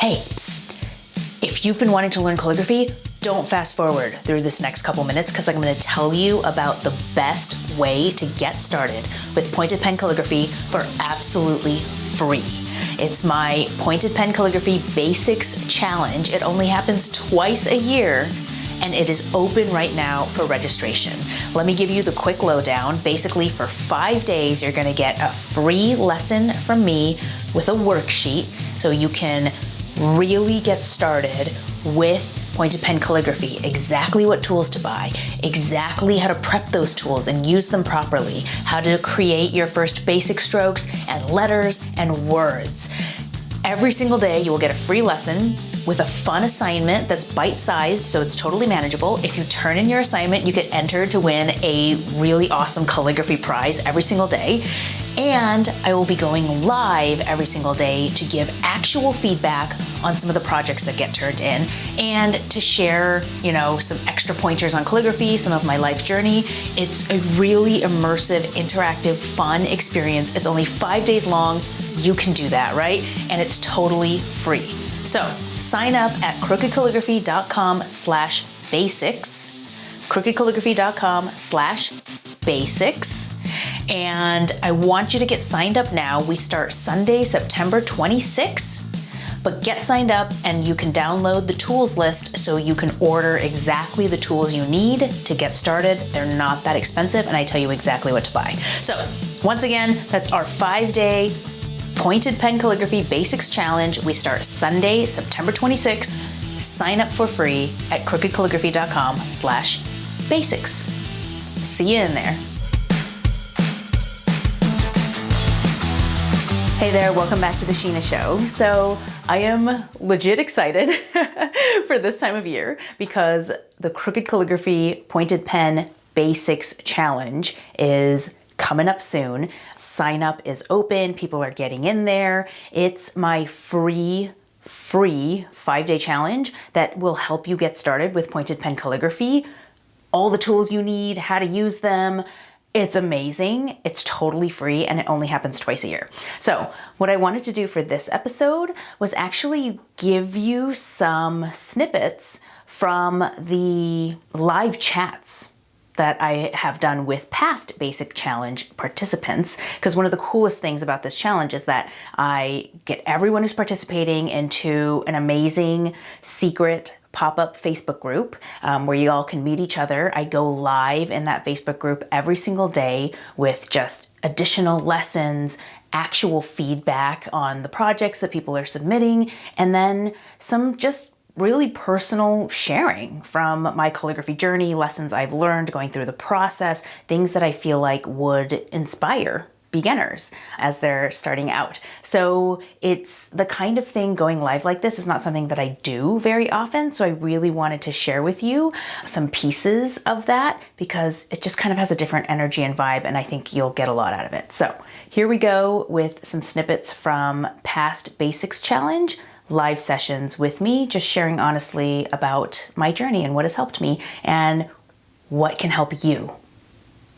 Hey, psst. If you've been wanting to learn calligraphy, don't fast forward through this next couple minutes because I'm going to tell you about the best way to get started with pointed pen calligraphy for absolutely free. It's my Pointed Pen Calligraphy Basics Challenge. It only happens twice a year, and it is open right now for registration. Let me give you the quick lowdown. Basically, for 5 days, you're gonna get a free lesson from me with a worksheet so you can really get started with pointed pen calligraphy, exactly what tools to buy, exactly how to prep those tools and use them properly, how to create your first basic strokes and letters and words. Every single day you will get a free lesson with a fun assignment that's bite-sized, so it's totally manageable. If you turn in your assignment, you get entered to win a really awesome calligraphy prize every single day. And I will be going live every single day to give actual feedback on some of the projects that get turned in and to share, some extra pointers on calligraphy, some of my life journey. It's a really immersive, interactive, fun experience. It's only 5 days long. You can do that, right? And it's totally free. So sign up at crookedcalligraphy.com/basics, crookedcalligraphy.com/basics. And I want you to get signed up now. We start Sunday, September 26th, but get signed up and you can download the tools list so you can order exactly the tools you need to get started. They're not that expensive, and I tell you exactly what to buy. So once again, that's our 5-day Pointed Pen Calligraphy Basics Challenge. We start Sunday, September 26th. Sign up for free at crookedcalligraphy.com/basics. See you in there. Hey there, welcome back to the Shinah Show. So I am legit excited for this time of year because the Crooked Calligraphy Pointed Pen Basics Challenge is coming up soon. Sign up is open. People are getting in there. It's my free 5-day challenge that will help you get started with pointed pen calligraphy. All the tools you need, how to use them. It's amazing. It's totally free, and it only happens twice a year. So what I wanted to do for this episode was actually give you some snippets from the live chats that I have done with past Basic Challenge participants, because one of the coolest things about this challenge is that I get everyone who's participating into an amazing secret pop-up Facebook group where you all can meet each other. I go live in that Facebook group every single day with just additional lessons, actual feedback on the projects that people are submitting, and then some just really personal sharing from my calligraphy journey, lessons I've learned going through the process, things that I feel like would inspire beginners as they're starting out. So it's the kind of thing. Going live like this is not something that I do very often, so I really wanted to share with you some pieces of that because it just kind of has a different energy and vibe, and I think you'll get a lot out of it. So here we go with some snippets from past Basics Challenge live sessions with me, just sharing honestly about my journey and what has helped me and what can help you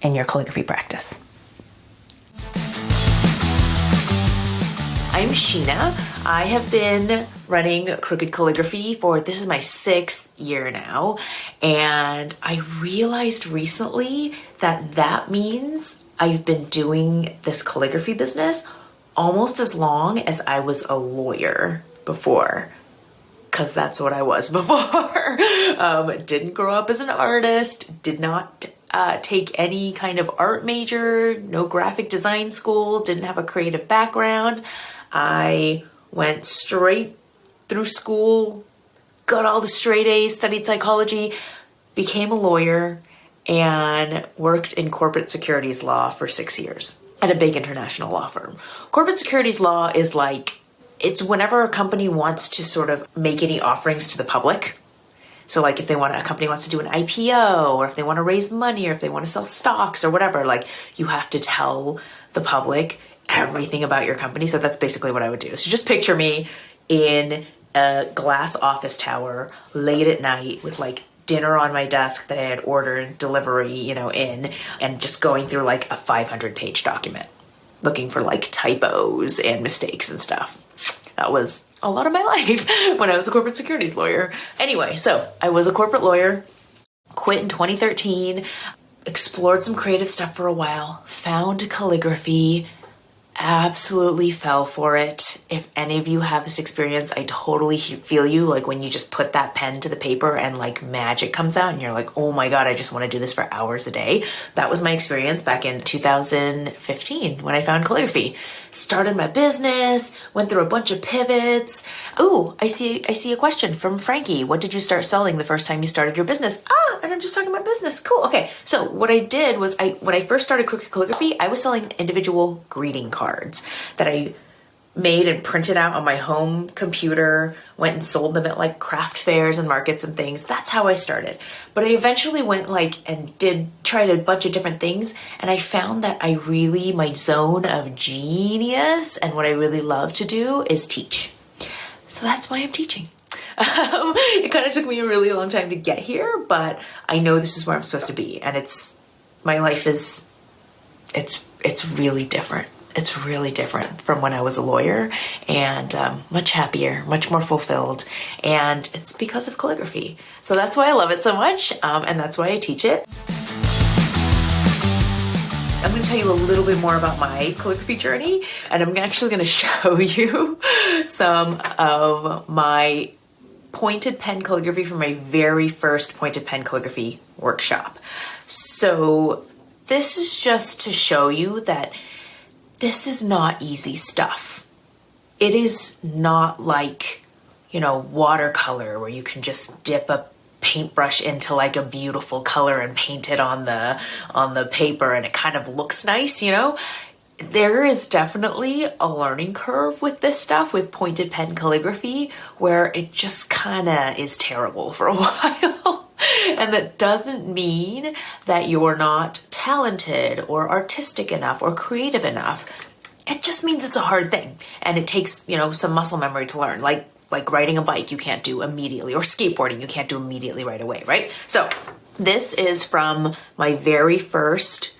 in your calligraphy practice. I'm Shinah. I have been running Crooked Calligraphy this is my 6th year now, and I realized recently that means I've been doing this calligraphy business almost as long as I was a lawyer before, because that's what I was before. Didn't grow up as an artist, did not take any kind of art major, no graphic design school, didn't have a creative background. I went straight through school, got all the straight A's, studied psychology, became a lawyer, and worked in corporate securities law for 6 years at a big international law firm. Corporate securities law is it's whenever a company wants to sort of make any offerings to the public. So like if a company wants to do an IPO, or if they want to raise money, or if they want to sell stocks or whatever, you have to tell the public everything about your company. So that's basically what I would do. So just picture me in a glass office tower late at night with dinner on my desk that I had ordered delivery, in, and just going through a 500-page document, looking for typos and mistakes and stuff. That was a lot of my life when I was a corporate securities lawyer. Anyway, so I was a corporate lawyer, quit in 2013, explored some creative stuff for a while, found calligraphy, absolutely fell for it. If any of you have this experience, I totally feel you. Like when you just put that pen to the paper and like magic comes out and you're like, oh my God, I just want to do this for hours a day. That was my experience back in 2015 when I found calligraphy. Started my business, went through a bunch of pivots. Oh, I see a question from Frankie. What did you start selling the first time you started your business? And I'm just talking about business. Cool. Okay. So what I did was when I first started Crooked Calligraphy, I was selling individual greeting cards that I made and printed out on my home computer, went and sold them at like craft fairs and markets and things. That's how I started. But I eventually went tried a bunch of different things, and I found that my zone of genius and what I really love to do is teach. So that's why I'm teaching. It kind of took me a really long time to get here, but I know this is where I'm supposed to be, and my life is really different. It's really different from when I was a lawyer, and much happier, much more fulfilled, and it's because of calligraphy. So that's why I love it so much, and that's why I teach it. I'm going to tell you a little bit more about my calligraphy journey, and I'm actually going to show you some of my pointed pen calligraphy from my very first pointed pen calligraphy workshop. So this is just to show you that this is not easy stuff. It is not like, watercolor where you can just dip a paintbrush into like a beautiful color and paint it on the paper and it kind of looks nice, There is definitely a learning curve with this stuff, with pointed pen calligraphy, where it just kind of is terrible for a while. And that doesn't mean that you're not talented or artistic enough or creative enough. It just means it's a hard thing. And it takes, some muscle memory to learn. Like riding a bike, you can't do immediately, or skateboarding, you can't do immediately right away, right? So this is from my very first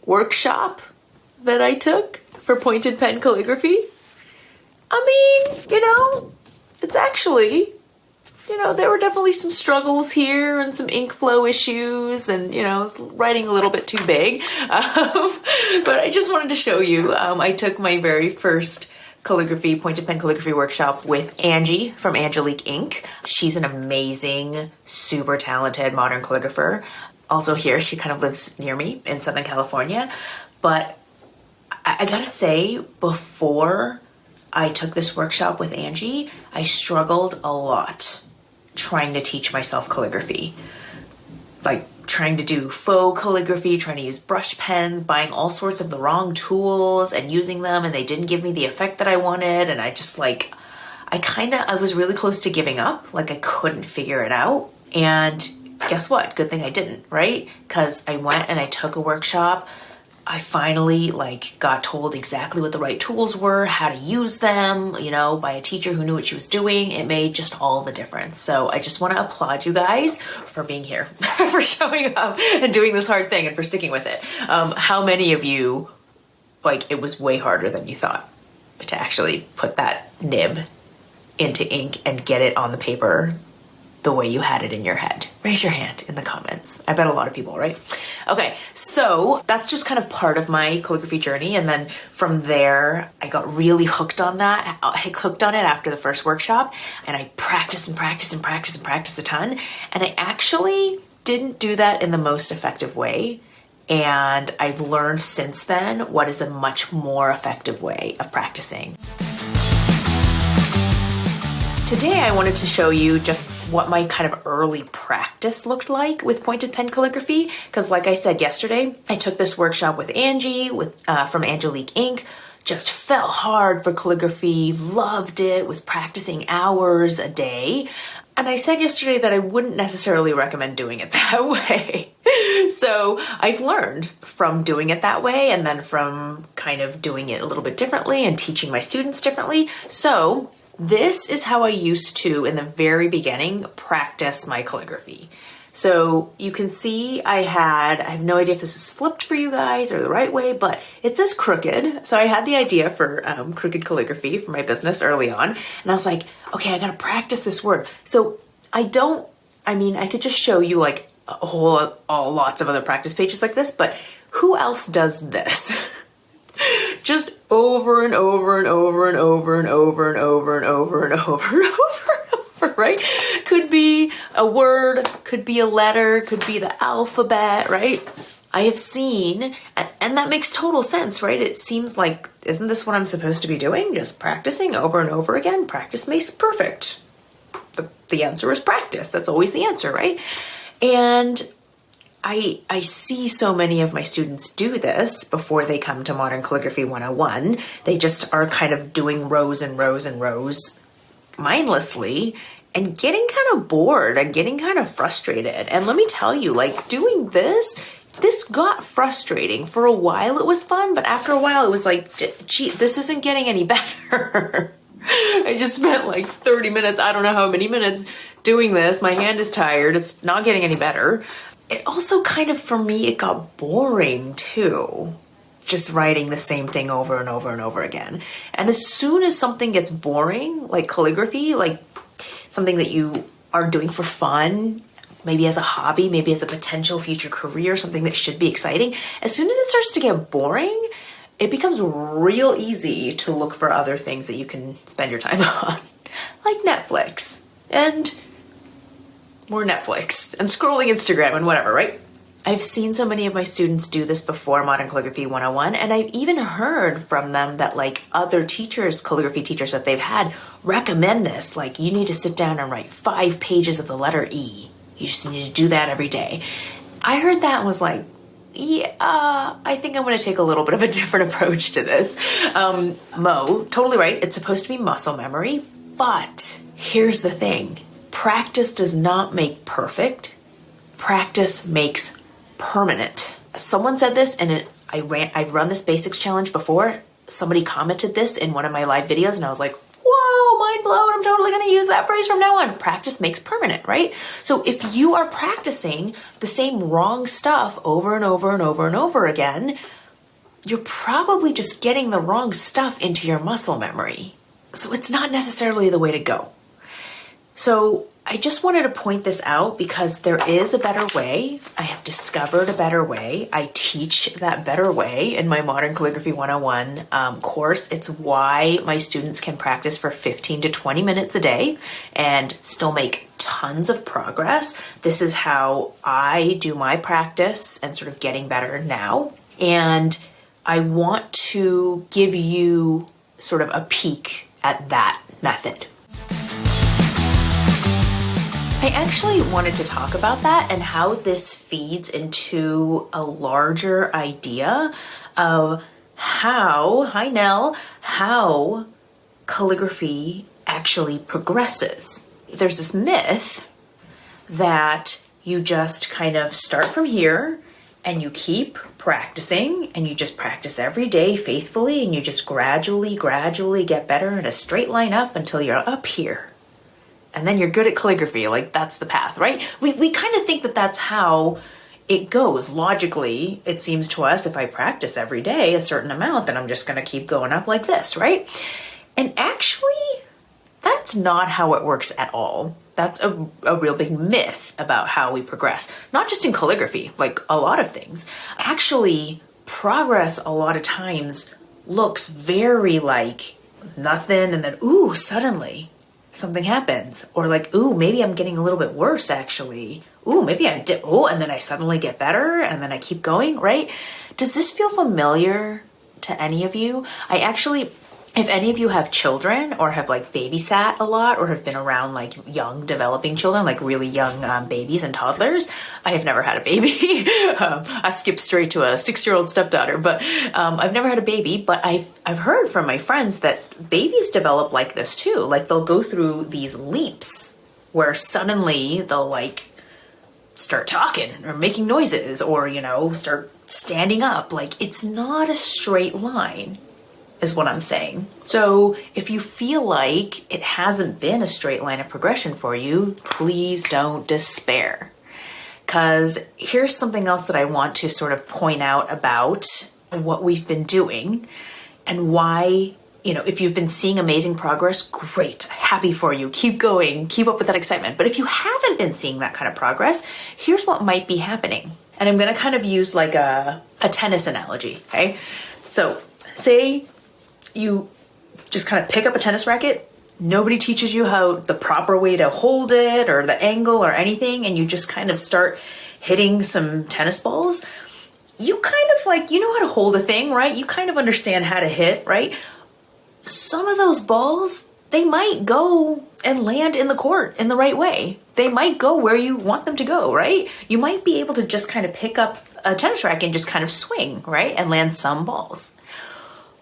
workshop that I took for pointed pen calligraphy. It's actually, there were definitely some struggles here and some ink flow issues, and, I was writing a little bit too big. But I just wanted to show you, I took my very first pointed pen calligraphy workshop with Angie from Angelique Ink. She's an amazing, super talented modern calligrapher. Also here, she kind of lives near me in Southern California. But I gotta say, before I took this workshop with Angie, I struggled a lot trying to teach myself calligraphy. Like trying to do faux calligraphy, trying to use brush pens, buying all sorts of the wrong tools and using them, and they didn't give me the effect that I wanted. And I just I was really close to giving up. Like I couldn't figure it out. And guess what? Good thing I didn't, right? Because I went and I took a workshop. I finally got told exactly what the right tools were, how to use them, by a teacher who knew what she was doing. It made just all the difference. So I just want to applaud you guys for being here, for showing up and doing this hard thing and for sticking with it. How many of you, it was way harder than you thought to actually put that nib into ink and get it on the paper the way you had it in your head? Raise your hand in the comments. I bet a lot of people, right? Okay, so that's just kind of part of my calligraphy journey. And then from there, I got really hooked on that. I hooked on it after the first workshop, and I practiced a ton. And I actually didn't do that in the most effective way. And I've learned since then what is a much more effective way of practicing. Today I wanted to show you just what my kind of early practice looked like with pointed pen calligraphy, because like I said yesterday, I took this workshop with Angie from Angelique Ink, just fell hard for calligraphy, loved it, was practicing hours a day. And I said yesterday that I wouldn't necessarily recommend doing it that way. So I've learned from doing it that way, and then from kind of doing it a little bit differently and teaching my students differently. So this is how I used to, in the very beginning, practice my calligraphy. So you can see I have no idea if this is flipped for you guys or the right way, but it says crooked. So I had the idea for crooked calligraphy for my business early on. And I was like, okay, I gotta practice this word. So I could just show you like lots of other practice pages like this, but who else does this? Just over and over and over and over and over and over and over and over and over, right? Could be a word, could be a letter, could be the alphabet, right? I have seen, and that makes total sense, right? It seems like, isn't this what I'm supposed to be doing? Just practicing over and over again? Practice makes perfect. The answer is practice. That's always the answer, right? And I see so many of my students do this before they come to Modern Calligraphy 101. They just are kind of doing rows and rows and rows mindlessly and getting kind of bored and getting kind of frustrated. And let me tell you, like doing this got frustrating. For a while it was fun, but after a while it was like, gee, this isn't getting any better. I just spent like 30 minutes, I don't know how many minutes doing this. My hand is tired. It's not getting any better. It also kind of, for me, it got boring too. Just writing the same thing over and over and over again. And as soon as something gets boring, like calligraphy, like something that you are doing for fun, maybe as a hobby, maybe as a potential future career, something that should be exciting, as soon as it starts to get boring, it becomes real easy to look for other things that you can spend your time on, like Netflix and more Netflix and scrolling Instagram and whatever, right? I've seen so many of my students do this before Modern Calligraphy 101, and I've even heard from them that like other teachers, calligraphy teachers that they've had, recommend this. Like, you need to sit down and write 5 pages of the letter E. You just need to do that every day. I heard that and was like, yeah, I think I'm going to take a little bit of a different approach to this. Mo, totally right. It's supposed to be muscle memory, but here's the thing. Practice does not make perfect. Practice makes permanent. Someone said this, and I've run this basics challenge before. Somebody commented this in one of my live videos, and I was like, whoa, mind blown. I'm totally going to use that phrase from now on. Practice makes permanent, right? So if you are practicing the same wrong stuff over and over and over and over again, you're probably just getting the wrong stuff into your muscle memory. So it's not necessarily the way to go. So I just wanted to point this out because there is a better way. I have discovered a better way. I teach that better way in my Modern Calligraphy 101 course. It's why my students can practice for 15 to 20 minutes a day and still make tons of progress. This is how I do my practice and sort of getting better now. And I want to give you sort of a peek at that method. I actually wanted to talk about that and how this feeds into a larger idea of how calligraphy actually progresses. There's this myth that you just kind of start from here and you keep practicing and you just practice every day faithfully and you just gradually get better in a straight line up until you're up here. And then you're good at calligraphy. Like, that's the path, right? We kind of think that that's how it goes. Logically, it seems to us, if I practice every day a certain amount, then I'm just going to keep going up like this, right? And actually, that's not how it works at all. That's a real big myth about how we progress. Not just in calligraphy, like a lot of things. Actually, progress a lot of times looks very like nothing and then, ooh, suddenly something happens. Or like, ooh, maybe I'm getting a little bit worse actually. Ooh, maybe I did, and then I suddenly get better and then I keep going, right? Does this feel familiar to any of you? If any of you have children or have like babysat a lot or have been around like young developing children, like really young babies and toddlers, I have never had a baby. I skipped straight to a 6-year-old stepdaughter, but I've never had a baby, but I've heard from my friends that babies develop like this too. Like they'll go through these leaps where suddenly they'll like start talking or making noises or, start standing up. Like it's not a straight line. Is what I'm saying. So if you feel like it hasn't been a straight line of progression for you, please don't despair. because here's something else that I want to sort of point out about what we've been doing and why, if you've been seeing amazing progress, great, happy for you, keep going, keep up with that excitement. But if you haven't been seeing that kind of progress, here's what might be happening. And I'm gonna kind of use like a tennis analogy, okay? So say you just kind of pick up a tennis racket, nobody teaches you how the proper way to hold it or the angle or anything, and you just kind of start hitting some tennis balls. You kind of like, you know how to hold a thing, right? You kind of understand how to hit, right? Some of those balls, they might go and land in the court in the right way. They might go where you want them to go, right? You might be able to just kind of pick up a tennis racket and just kind of swing, right? And land some balls.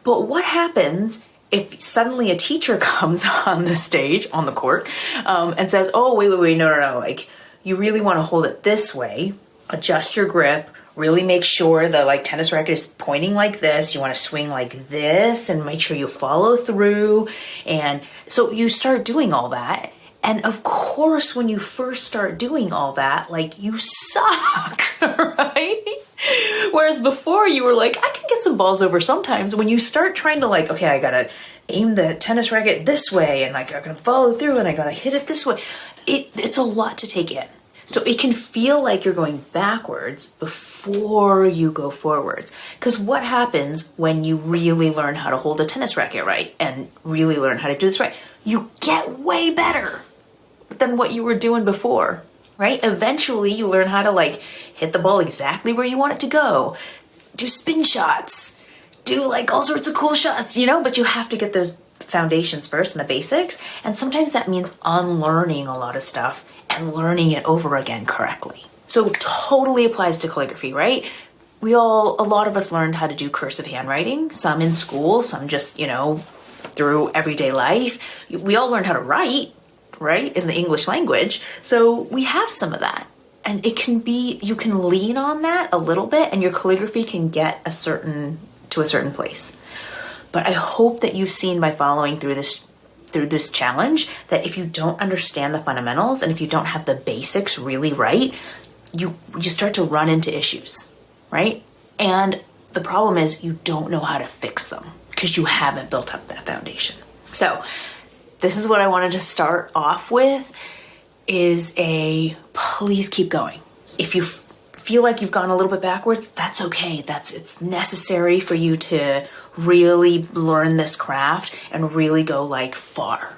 But what happens if suddenly a teacher comes on the stage, on the court, and says, oh, wait, no, like, you really want to hold it this way, adjust your grip, really make sure the tennis racket is pointing like this, you want to swing like this, and make sure you follow through. And so you start doing all that. And of course, when you first start doing all that, you suck, right? Whereas before you were like, I can get some balls over sometimes. When you start trying to okay, I gotta aim the tennis racket this way, and I gotta follow through, and I gotta hit it this way. It's a lot to take in. So it can feel like you're going backwards before you go forwards. Because what happens when you really learn how to hold a tennis racket right and really learn how to do this right? You get way better than what you were doing before, right? Eventually you learn how to hit the ball exactly where you want it to go, do spin shots, do all sorts of cool shots, but you have to get those foundations first and the basics. And sometimes that means unlearning a lot of stuff and learning it over again correctly. So it totally applies to calligraphy, right? A lot of us learned how to do cursive handwriting, some in school, some just, through everyday life. We all learned how to write, right, in the English language. So we have some of that. And it can be, you can lean on that a little bit and your calligraphy can get to a certain place. But I hope that you've seen by following through this challenge that if you don't understand the fundamentals and if you don't have the basics really right, you start to run into issues, right? And the problem is you don't know how to fix them because you haven't built up that foundation. So this is what I wanted to start off with is please keep going. If you feel like you've gone a little bit backwards, that's okay. It's necessary for you to really learn this craft and really go far.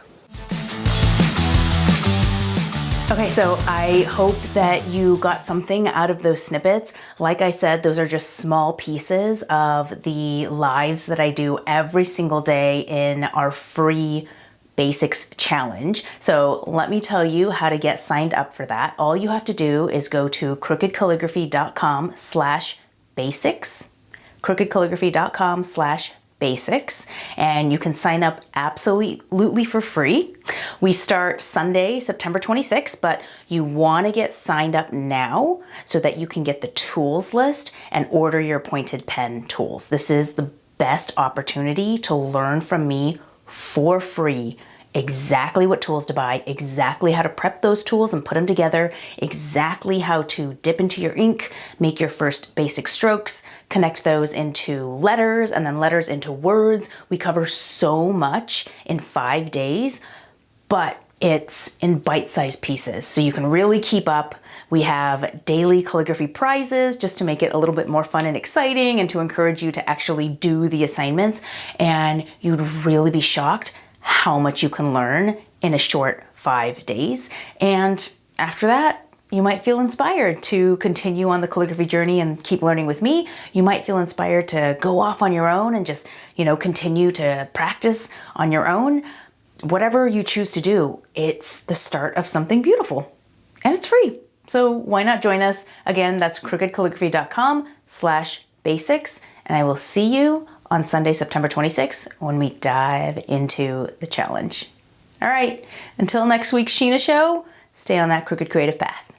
Okay, so I hope that you got something out of those snippets. Like I said, those are just small pieces of the lives that I do every single day in our free Basics challenge. So let me tell you how to get signed up for that. All you have to do is go to crookedcalligraphy.com/basics, crookedcalligraphy.com/basics, and you can sign up absolutely for free. We start Sunday, September 26th, but you want to get signed up now so that you can get the tools list and order your pointed pen tools. This is the best opportunity to learn from me for free exactly what tools to buy, exactly how to prep those tools and put them together, exactly how to dip into your ink, make your first basic strokes, connect those into letters and then letters into words. We cover so much in 5 days, but it's in bite-sized pieces, so you can really keep up. We have daily calligraphy prizes just to make it a little bit more fun and exciting and to encourage you to actually do the assignments. And you'd really be shocked how much you can learn in a short 5 days. And after that, you might feel inspired to continue on the calligraphy journey and keep learning with me. You might feel inspired to go off on your own and just, continue to practice on your own. Whatever you choose to do, it's the start of something beautiful. And it's free. So why not join us? Again, that's crookedcalligraphy.com/basics. And I will see you on Sunday, September 26th, when we dive into the challenge. All right, until next week's Shinah Show, stay on that crooked creative path.